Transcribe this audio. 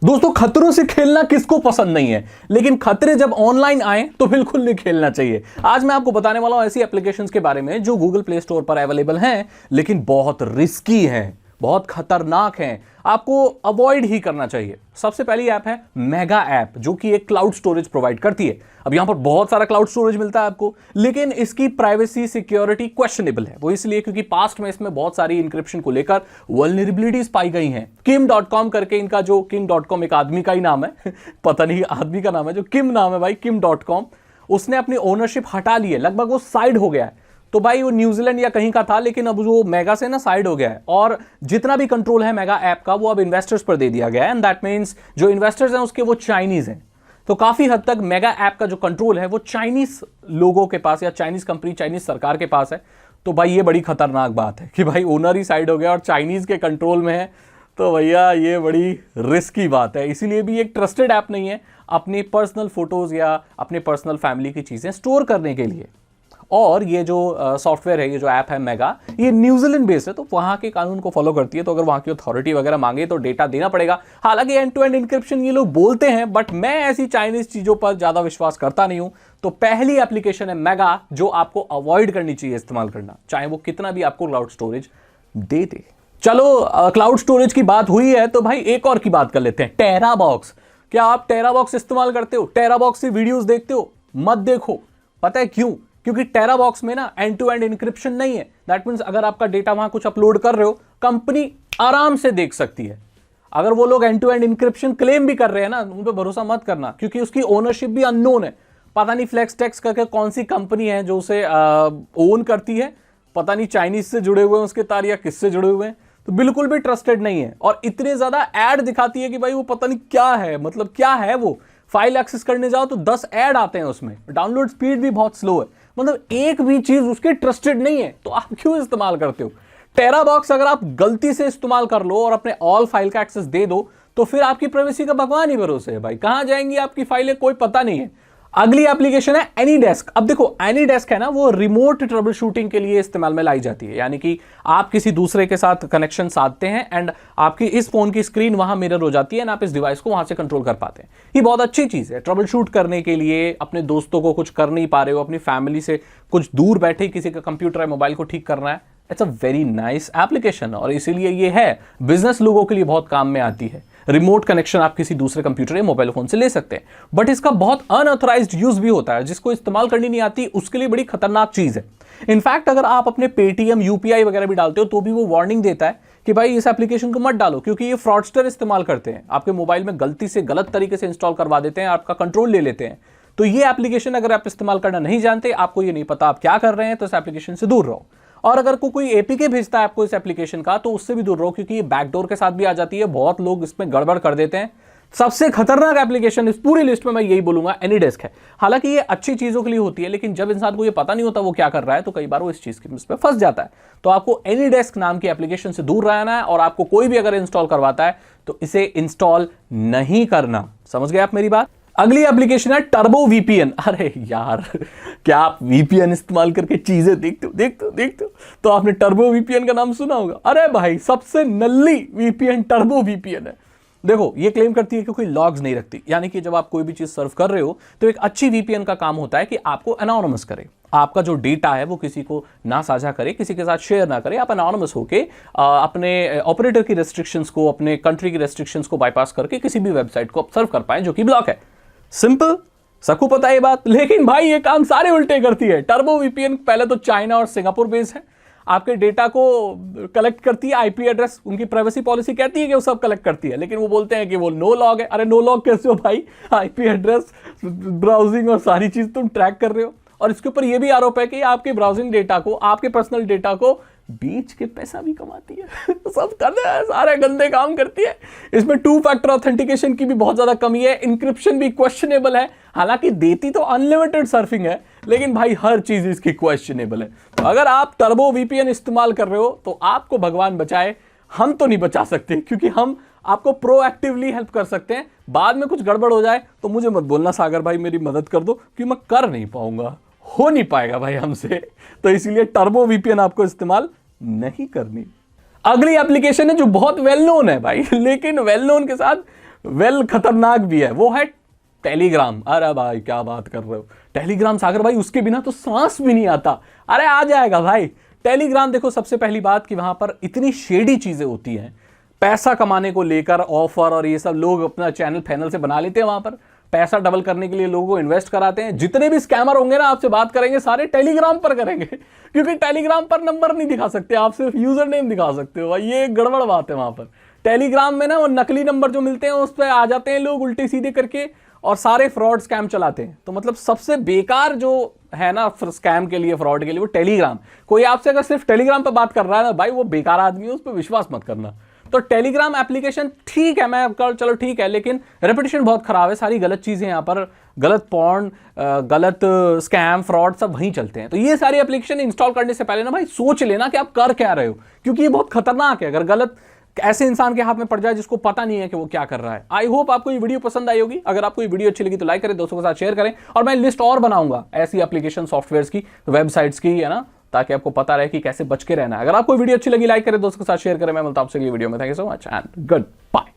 दोस्तों, खतरों से खेलना किसको पसंद नहीं है, लेकिन खतरे जब ऑनलाइन आए तो बिल्कुल नहीं खेलना चाहिए। आज मैं आपको बताने वाला हूं ऐसी एप्लीकेशंस के बारे में जो गूगल प्ले स्टोर पर अवेलेबल हैं, लेकिन बहुत रिस्की हैं, बहुत खतरनाक हैं, आपको अवॉइड ही करना चाहिए। सबसे पहली ऐप है मेगा ऐप, जो कि एक क्लाउड स्टोरेज प्रोवाइड करती है। अब यहां पर बहुत सारा क्लाउड स्टोरेज मिलता है आपको, लेकिन इसकी प्राइवेसी सिक्योरिटी क्वेश्चनएबल है। वो इसलिए क्योंकि पास्ट में इसमें बहुत सारी इंक्रिप्शन को लेकर वल्नरेबिलिटीज पाई गई हैं। किम.com करके इनका, जो किम.com एक आदमी का ही नाम है पता नहीं आदमी का नाम है, जो किम नाम है भाई, किम.com, उसने अपनी ओनरशिप हटा ली है, लगभग वो साइड हो गया है। तो भाई वो न्यूजीलैंड या कहीं का था, लेकिन अब वो मेगा से ना साइड हो गया है, और जितना भी कंट्रोल है मेगा ऐप का वो अब इन्वेस्टर्स पर दे दिया गया है। एंड दैट मींस जो इन्वेस्टर्स हैं उसके वो चाइनीज हैं। तो काफी हद तक मेगा ऐप का जो कंट्रोल है वो चाइनीज लोगों के पास, या चाइनीज कंपनी, चाइनीज सरकार के पास है। तो भाई ये बड़ी खतरनाक बात है कि भाई ओनर ही साइड हो गया और चाइनीज के कंट्रोल में है। तो भैया ये बड़ी रिस्की बात है। इसीलिए भी एक ट्रस्टेड ऐप नहीं है अपनी पर्सनल फोटोज या अपने पर्सनल फैमिली की चीजें स्टोर करने के लिए। और ये जो सॉफ्टवेयर है, ये जो ऐप है मेगा, ये न्यूजीलैंड बेस्ड है, तो वहां के कानून को फॉलो करती है। तो अगर वहां की अथॉरिटी वगैरह मांगे तो डेटा देना पड़ेगा। हालांकि एंड टू एंड इंक्रिप्शन ये लोग बोलते हैं, बट मैं ऐसी चाइनीज चीजों पर ज्यादा विश्वास करता नहीं हूं। तो पहली एप्लीकेशन है मेगा, जो आपको अवॉइड करनी चाहिए इस्तेमाल करना, चाहे वो कितना भी आपको क्लाउड स्टोरेज दे दे। चलो, क्लाउड स्टोरेज की बात हुई है तो भाई एक और की बात कर लेते हैं, टेराबॉक्स। क्या आप टेराबॉक्स इस्तेमाल करते हो? टेराबॉक्स से वीडियोस देखते हो? मत देखो। पता है क्यों? क्योंकि टेराबॉक्स में ना एंड टू एंड इंक्रिप्शन नहीं है। दैट मींस अगर आपका डेटा वहां कुछ अपलोड कर रहे हो, कंपनी आराम से देख सकती है। अगर वो लोग end to end encryption claim भी कर रहे हैं ना, उन पर भरोसा मत करना, क्योंकि उसकी ओनरशिप भी अननोन है। पता नहीं फ्लेक्स टेक्स करके कौन सी कंपनी है जो उसे ओन करती है, पता नहीं चाइनीज से जुड़े हुए हैं उसके तार या किससे जुड़े हुए हैं। तो बिल्कुल भी ट्रस्टेड नहीं है। और इतने ज्यादा ऐड दिखाती है कि भाई वो पता नहीं क्या है, मतलब क्या है वो। फाइल एक्सेस करने जाओ तो 10 ऐड आते हैं उसमें। डाउनलोड स्पीड भी बहुत स्लो है, मतलब एक भी चीज उसकी ट्रस्टेड नहीं है। तो आप क्यों इस्तेमाल करते हो? टेराबॉक्स अगर आप गलती से इस्तेमाल कर लो और अपने ऑल फाइल का एक्सेस दे दो, तो फिर आपकी प्राइवेसी का भगवान ही भरोसे है भाई। कहां जाएंगी आपकी फाइलें, कोई पता नहीं है। अगली एप्लीकेशन है एनीडेस्क। अब देखो, एनीडेस्क है ना, वो रिमोट ट्रबल शूटिंग के लिए इस्तेमाल में लाई जाती है। यानी कि आप किसी दूसरे के साथ कनेक्शन साधते हैं एंड आपकी इस फोन की स्क्रीन वहां मिरर हो जाती है एंड आप इस डिवाइस को वहां से कंट्रोल कर पाते हैं। ये बहुत अच्छी चीज है ट्रबल शूट करने के लिए। अपने दोस्तों को कुछ कर नहीं पा रहे हो, अपनी फैमिली से कुछ दूर बैठे किसी का कंप्यूटर है, मोबाइल को ठीक करना है, it's a very nice application. और इसीलिए ये है बिजनेस लोगों के लिए बहुत काम में आती है। रिमोट कनेक्शन आप किसी दूसरे कंप्यूटर या मोबाइल फोन से ले सकते हैं, बट इसका बहुत अनऑथराइज्ड यूज भी होता है। जिसको इस्तेमाल करनी नहीं आती उसके लिए बड़ी खतरनाक चीज है। इनफैक्ट अगर आप अपने पेटीएम, यूपीआई वगैरह भी डालते हो तो भी वो वार्निंग देता है कि भाई इस एप्लीकेशन को मत डालो, क्योंकि ये फ्रॉडस्टर इस्तेमाल करते हैं, आपके मोबाइल में गलती से गलत तरीके से इंस्टॉल करवा देते हैं, आपका कंट्रोल ले लेते हैं। तो ये एप्लीकेशन अगर आप इस्तेमाल करना नहीं जानते, आपको ये नहीं पता आप क्या कर रहे हैं, तो इस एप्लीकेशन से दूर रहो। और अगर कोई एपीके भेजता है आपको इस एप्लीकेशन का, तो उससे भी दूर रहो, क्योंकि ये बैकडोर के साथ भी आ जाती है। बहुत लोग इसमें गड़बड़ कर देते हैं। सबसे खतरनाक एप्लीकेशन इस पूरी लिस्ट में मैं यही बोलूंगा, एनीडेस्क है। हालांकि ये अच्छी चीजों के लिए होती है, लेकिन जब इंसान को ये पता नहीं होता वो क्या कर रहा है, तो कई बार वो इस चीज में फंस जाता है। तो आपको एनीडेस्क नाम की एप्लीकेशन से दूर रहना है, और आपको कोई भी अगर इंस्टॉल करवाता है तो इसे इंस्टॉल नहीं करना। समझ गए आप मेरी बात? अगली एप्लीकेशन है टर्बो वीपीएन। अरे यार, क्या आप वीपीएन इस्तेमाल करके चीजें देखते हो? तो आपने टर्बो वीपीएन का नाम सुना होगा। अरे भाई, सबसे नल्ली वीपीएन टर्बो वीपीएन है। देखो, ये क्लेम करती है कि कोई लॉग्स नहीं रखती। यानी कि जब आप कोई भी चीज सर्व कर रहे हो, तो एक अच्छी वीपीएन का काम होता है कि आपको एनोनिमस करे। आपका जो डेटा है वो किसी को ना साझा करे, किसी के साथ शेयर ना करे। आप एनोनिमस होके अपने ऑपरेटर की रेस्ट्रिक्शंस को, अपने कंट्री की रेस्ट्रिक्शंस को बाईपास करके किसी भी वेबसाइट को सर्व कर पाए जो कि ब्लॉक है। सिंपल, सबको पता है ये बात। लेकिन भाई ये काम सारे उल्टे करती है। टर्बो वीपीएन पहले तो चाइना और सिंगापुर बेस्ड है। आपके डेटा को कलेक्ट करती है, आईपी एड्रेस, उनकी प्राइवेसी पॉलिसी कहती है कि वो सब कलेक्ट करती है, लेकिन वो बोलते हैं कि वो नो लॉग है। अरे नो लॉग कैसे हो भाई? आईपी एड्रेस, ब्राउजिंग और सारी चीज तुम ट्रैक कर रहे हो। और इसके ऊपर ये भी आरोप है कि आपके ब्राउजिंग डेटा को, आपके पर्सनल डेटा को बेच के पैसा भी कमाती है। सब करते हैं, सारे गंदे काम करती है। इसमें 2 फैक्टर ऑथेंटिकेशन की भी बहुत ज्यादा कमी है। इंक्रिप्शन भी क्वेश्चनेबल है। हालांकि देती तो अनलिमिटेड सर्फिंग है, लेकिन भाई हर चीज इसकी क्वेश्चनेबल है। तो अगर आप टर्बो वीपीएन इस्तेमाल कर रहे हो तो आपको भगवान बचाए, हम तो नहीं बचा सकते, क्योंकि हम आपको प्रोएक्टिवली हेल्प कर सकते हैं। बाद में कुछ गड़बड़ हो जाए तो मुझे मत बोलना सागर भाई मेरी मदद कर दो, क्योंकि मैं कर नहीं पाऊंगा, हो नहीं पाएगा भाई हमसे। तो इसीलिए टर्बो वीपीएन आपको इस्तेमाल नहीं करनी। अगली एप्लीकेशन है जो बहुत वेल नोन है भाई, लेकिन वेल नोन के साथ वेल खतरनाक भी है, वो है टेलीग्राम। अरे भाई क्या बात कर रहे हो, टेलीग्राम सागर भाई, उसके बिना तो सांस भी नहीं आता। अरे आ जाएगा भाई टेलीग्राम। देखो सबसे पहली बात कि वहां पर इतनी शेडी चीजें होती हैं, पैसा कमाने को लेकर ऑफर और ये सब, लोग अपना चैनल फैनल से बना लेते हैं, वहां पर पैसा डबल करने के लिए लोगों को इन्वेस्ट कराते हैं। जितने भी स्कैमर होंगे ना आपसे बात करेंगे सारे टेलीग्राम पर करेंगे, क्योंकि टेलीग्राम पर नंबर नहीं दिखा सकते आप, सिर्फ यूजर नेम दिखा सकते हो। ये एक गड़बड़ बात है वहां पर। टेलीग्राम में ना वो नकली नंबर जो मिलते हैं उस पर आ जाते हैं लोग उल्टे सीधे करके, और सारे फ्रॉड स्कैम चलाते हैं। तो मतलब सबसे बेकार जो है ना स्कैम के लिए, फ्रॉड के लिए, वो टेलीग्राम। कोई आपसे अगर सिर्फ टेलीग्राम पर बात कर रहा है ना भाई, वो बेकार आदमी है, उस पर विश्वास मत करना। तो टेलीग्राम एप्लीकेशन ठीक है, मैं चलो ठीक है, लेकिन रेपुटेशन बहुत खराब है। सारी गलत चीजें यहाँ पर, गलत पॉर्न, गलत स्कैम, फ्रॉड सब वहीं चलते हैं। तो ये सारी एप्लीकेशन इंस्टॉल करने से पहले ना भाई सोच लेना कि आप कर क्या रहे हो, क्योंकि ये बहुत खतरनाक है। अगर गलत ऐसे इंसान के हाथ में पड़ जाए जिसको पता नहीं है कि वो क्या कर रहा है। आई होप आपको ये वीडियो पसंद आई होगी। अगर आपको ये वीडियो अच्छी लगी तो लाइक करें, दोस्तों के साथ शेयर करें, और मैं लिस्ट और बनाऊंगा ऐसी एप्लीकेशन सॉफ्टवेयर्स की, वेबसाइट्स की, है ना, ताकि आपको पता रहे कि कैसे बच के रहना है। अगर आपको वीडियो अच्छी लगी लाइक करें, दोस्तों के साथ शेयर करें। मैं मिलता हूं आपसे अगली वीडियो में। Thank you so much and good bye.